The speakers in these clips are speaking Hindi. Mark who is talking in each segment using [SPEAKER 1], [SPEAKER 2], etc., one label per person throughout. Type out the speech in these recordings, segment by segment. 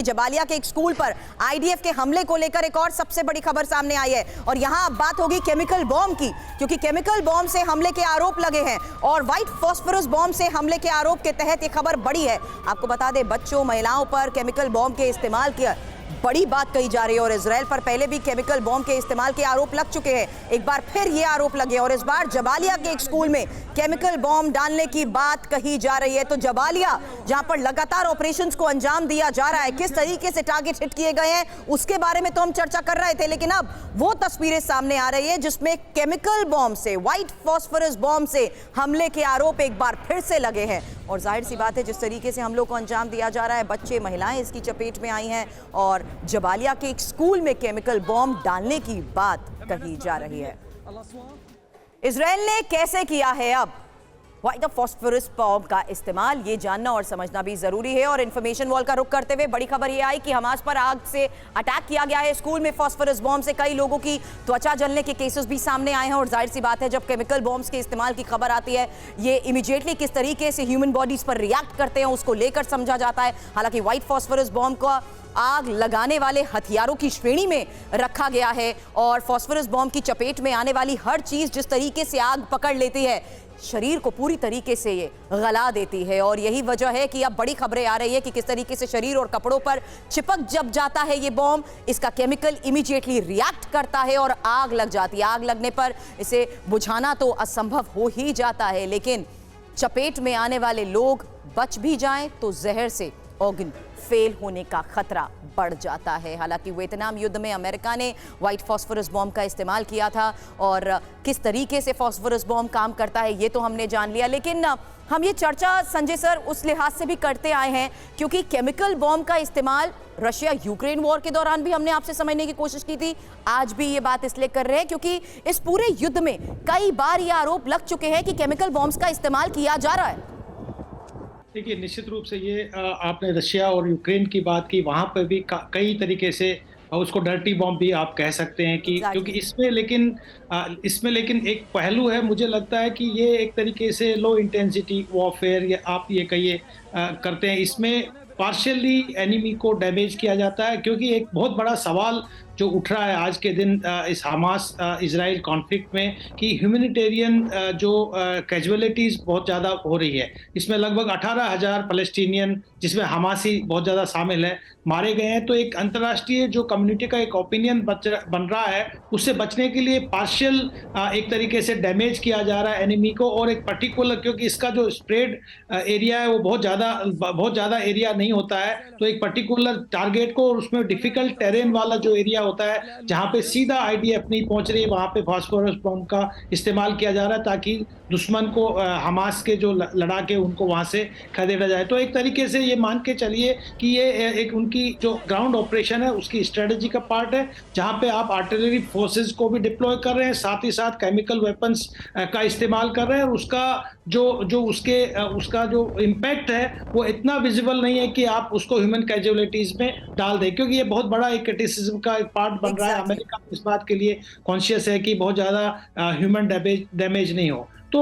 [SPEAKER 1] जबालिया के एक स्कूल पर आईडीएफ के हमले को लेकर एक और सबसे बड़ी खबर सामने आई है और यहां अब बात होगी केमिकल बॉम्ब की, क्योंकि केमिकल बॉम्ब से हमले के आरोप लगे हैं और व्हाइट फास्फोरस बॉम्ब से हमले के आरोप के तहत यह खबर बड़ी है। आपको बता दें, बच्चों महिलाओं पर केमिकल बॉम्ब के इस्तेमाल की बड़ी बात कही जा रही है और इजराइल पर पहले भी केमिकल बॉम्ब के इस्तेमाल के आरोप लग चुके हैं। एक बार फिर ये आरोप लगे और इस बार जबालिया के एक स्कूल में केमिकल बॉम्ब डालने की बात कही जा रही है। तो जबालिया, जहां पर लगातार ऑपरेशंस को अंजाम दिया जा रहा है, किस तरीके से टारगेट हिट किए गए हैं उसके बारे में तो हम चर्चा कर रहे थे, लेकिन अब वो तस्वीरें सामने आ रही है जिसमें केमिकल बॉम्ब से, व्हाइट फास्फोरस बॉम्ब से हमले के आरोप एक बार फिर से लगे हैं। और जाहिर सी बात है, जिस तरीके से हमलों को अंजाम दिया जा रहा है, बच्चे महिलाएं इसकी चपेट में आई हैं और जबालिया के एक स्कूल में केमिकल बॉम्ब डालने की बात कही जा रही है। इजराइल ने कैसे किया है अब व्हाइट फास्फोरस बॉम्ब का इस्तेमाल, ये जानना और समझना भी जरूरी है। और इंफॉर्मेशन वॉल का रुख करते हुए बड़ी खबर ये आई कि हमास पर आग से अटैक किया गया है। स्कूल में फास्फोरस बॉम्ब से कई लोगों की त्वचा जलने के केसेस भी सामने आए हैं और जाहिर सी बात है, जब केमिकल बॉम्ब्स के इस्तेमाल की खबर आती है, ये इमीडिएटली किस तरीके से ह्यूमन बॉडीज पर रिएक्ट करते हैं उसको लेकर समझा जाता है। हालांकि व्हाइट फास्फोरस बॉम्ब को आग लगाने वाले हथियारों की श्रेणी में रखा गया है और फास्फोरस बॉम्ब की चपेट में आने वाली हर चीज जिस तरीके से आग पकड़ लेती है, शरीर को पूरी तरीके से ये गला देती है। और यही वजह है कि अब बड़ी खबरें आ रही है कि किस तरीके से शरीर और कपड़ों पर चिपक जब जाता है ये बॉम्ब, इसका केमिकल इमीडिएटली रिएक्ट करता है और आग लग जाती है। आग लगने पर इसे बुझाना तो असंभव हो ही जाता है, लेकिन चपेट में आने वाले लोग बच भी जाएं तो जहर से ऑर्गन फेल होने का खतरा बढ़ जाता है। हालांकि वियतनाम युद्ध में अमेरिका ने व्हाइट फास्फोरस बॉम्ब का इस्तेमाल किया था और किस तरीके से फास्फोरस बॉम्ब काम करता है ये तो हमने जान लिया, लेकिन हम ये चर्चा संजय सर उस लिहाज से भी करते आए हैं क्योंकि केमिकल बॉम्ब का इस्तेमाल रशिया यूक्रेन वॉर के दौरान भी हमने आपसे समझने की कोशिश की थी। आज भी ये बात इसलिए कर रहे हैं क्योंकि इस पूरे युद्ध में कई बार ये आरोप लग चुके हैं कि केमिकल बॉम्ब्स का इस्तेमाल किया जा रहा है।
[SPEAKER 2] देखिए, निश्चित रूप से ये आपने रशिया और यूक्रेन की बात की, वहाँ पर भी कई तरीके से उसको डर्टी बॉम्ब भी आप कह सकते हैं कि क्योंकि इसमें लेकिन एक पहलू है, मुझे लगता है कि ये एक तरीके से लो इंटेंसिटी वॉरफेयर या आप ये कहिए करते हैं। इसमें पार्शियली एनिमी को डैमेज किया जाता है क्योंकि एक बहुत बड़ा सवाल जो उठ रहा है आज के दिन इस हमास इजराइल कॉन्फ्लिक्ट में कि ह्यूमैनिटेरियन जो कैजुअलिटीज़ बहुत ज़्यादा हो रही है। इसमें लगभग 18,000 पैलेस्टीनियन, जिसमें हमासी बहुत ज़्यादा शामिल है, मारे गए हैं। तो एक अंतर्राष्ट्रीय जो कम्युनिटी का एक ओपिनियन बन रहा है, उससे बचने के लिए पार्शियल एक तरीके से डैमेज किया जा रहा है एनिमी को और एक पर्टिकुलर, क्योंकि इसका जो स्प्रेड एरिया है वो बहुत ज़्यादा एरिया नहीं होता है, तो एक पर्टिकुलर टारगेट को और उसमें डिफिकल्ट टेरेन वाला जो एरिया होता है जहां पे सीधा आईडीएफ नहीं पहुंच रही है, वहां पे फास्फोरस बॉम्ब का इस्तेमाल किया जा रहा है ताकि दुश्मन को हमास के जो लड़ाके उनको वहां से खदेड़ा जाए। तो एक तरीके से ये मान के चलिए कि ये एक उनकी जो ग्राउंड ऑपरेशन है उसकी स्ट्रेटजी का पार्ट है, जहां पे आप आर्टिलरी फोर्सेस को भी डिप्लॉय कर रहे हैं, साथ ही साथ केमिकल वेपन्स का इस्तेमाल कर रहे हैं और उसका जो इम्पैक्ट है वो इतना विजिबल नहीं है कि आप उसको ह्यूमन कैजुअलिटीज में डाल दें, क्योंकि ये बहुत बड़ा एक क्रिटिसिज्म का एक पार्ट बन रहा है। अमेरिका इस बात के लिए कॉन्शियस है कि बहुत ज्यादा ह्यूमन डैमेज नहीं हो। तो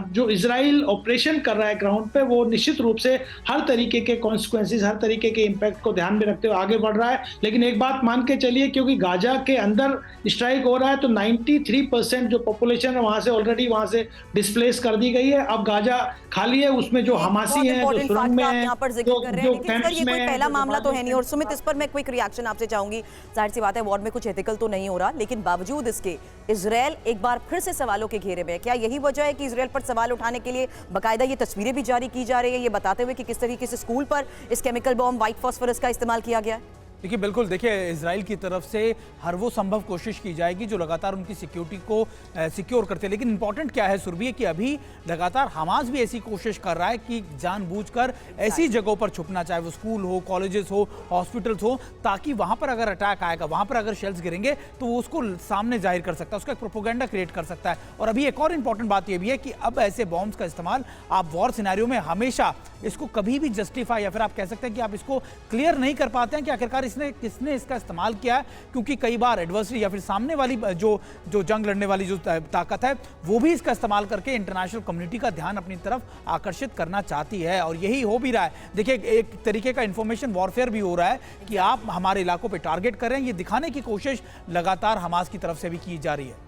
[SPEAKER 2] जो इजराइल ऑपरेशन कर रहा है ग्राउंड पे, वो निश्चित रूप से हर तरीके के कॉन्सिक्वेंसेस, हर तरीके के इम्पैक्ट को ध्यान में रखते हुए आगे बढ़ रहा है। लेकिन एक बात मान के चलिए, क्योंकि गाजा के अंदर स्ट्राइक हो रहा है तो 93% जो पॉपुलेशन है वहां से ऑलरेडी वहां से डिस्प्लेस कर दी गई है। अब गाजा खाली है, उसमें जो हमासी हैं, जो सुरंग में हैं, जो कैंप्स में,
[SPEAKER 1] पहला मामला तो है नहीं। और सुमित, इस पर मैं क्विक रिएक्शन आपसे चाहूंगी। जाहिर सी बात है, वॉर में कुछ एथिकल तो नहीं हो रहा, लेकिन बावजूद इसके इजराइल एक बार फिर से सवालों के घेरे में है। क्या यही वजह है कि इजराइल पर सवाल उठाने के लिए बाकायदा ये तस्वीरें भी जारी की जा रही है, ये बताते हुए कि किस तरीके से स्कूल पर इस केमिकल बॉम्ब व्हाइट फास्फोरस का इस्तेमाल किया गया है?
[SPEAKER 3] देखिए, बिल्कुल, देखिए, इजराइल की तरफ से हर वो संभव कोशिश की जाएगी जो लगातार उनकी सिक्योरिटी को सिक्योर करते हैं। लेकिन इंपॉर्टेंट क्या है सुरभि, कि अभी लगातार हमास भी ऐसी कोशिश कर रहा है कि जानबूझकर ऐसी जगहों पर छुपना, चाहे वो स्कूल हो, कॉलेजेस हो, हॉस्पिटल्स हो, ताकि वहां पर अगर अटैक आएगा, वहां पर अगर शेल्स गिरेंगे तो वो उसको सामने जाहिर कर सकता है, उसका एक प्रोपेगेंडा क्रिएट कर सकता है। और अभी एक और इंपॉर्टेंट बात यह भी है कि अब ऐसे बॉम्ब्स का इस्तेमाल आप वॉर सिनेरियो में हमेशा इसको कभी भी जस्टिफाई या फिर आप कह सकते हैं कि आप इसको क्लियर नहीं कर पाते हैं कि आखिरकार इसने किसने इसका इस्तेमाल किया है, क्योंकि कई बार एडवर्सरी या फिर सामने वाली जो जंग लड़ने वाली जो ताकत है वो भी इसका इस्तेमाल करके इंटरनेशनल कम्युनिटी का ध्यान अपनी तरफ आकर्षित करना चाहती है, और यही हो भी रहा है। देखिए, एक तरीके का इंफॉर्मेशन वॉरफेयर भी हो रहा है कि आप हमारे इलाकों पे टारगेट कर रहे हैं, ये दिखाने की कोशिश लगातार हमास की तरफ से भी की जा रही है।